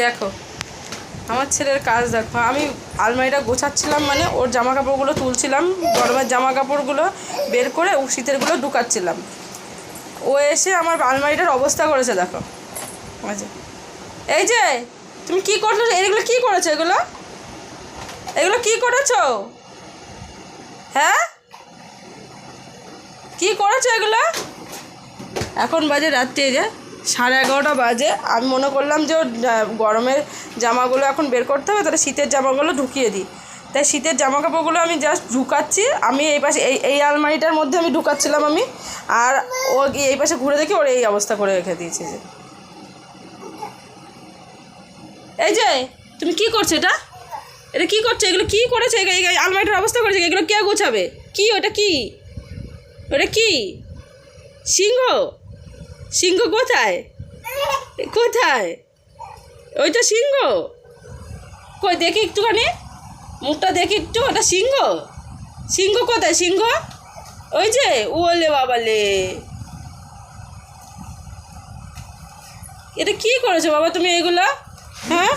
দেখো আমার ছেলের কাজ দেখো, আমি আলমারিটা গোছাচ্ছিলাম, মানে ওর জামা কাপড়গুলো তুলছিলাম, গরমের জামা কাপড়গুলো বের করে ও শীতেরগুলো ঢুকাচ্ছিলাম। ও এসে আমার আলমারিটার অবস্থা করেছে দেখো। আচ্ছা, এই যে তুমি কি করছো, এগুলো কি করেছো, এগুলো এগুলো কি করেছো? হ্যাঁ, কি করেছো এগুলো? এখন বাজে রাত্রি যে 11:30 বাজে। আমি মনে করলাম যে ওর গরমের জামাগুলো এখন বের করতে হবে, তাহলে শীতের জামাগুলো ঢুকিয়ে দিই। তাই শীতের জামা কাপড়গুলো আমি জাস্ট ঢুকাচ্ছি। আমি এই পাশে এই আলমারিটার মধ্যে আমি ঢুকাচ্ছিলাম আমি, আর ও এই পাশে ঘুরে দেখি ওর এই অবস্থা করে রেখে দিয়েছে। যে এই যে তুমি কি করছো, এটা এটা কী করছো, এগুলো কী করেছে, এই আলমারিটার অবস্থা করেছে, এগুলো কে গোছাবে? কি ওটা, কি ওটা, কি সিংহ? সিংহ কোথায়, কোথায়? ওইটা সিংহ? কই দেখি একটুখানি, মুখটা দেখি একটু। ওটা সিংহ? সিংহ কোথায়, সিংহ? ওই যে, ওলে বাবালে, এটা কি করেছো বাবা তুমি এগুলো? হ্যাঁ,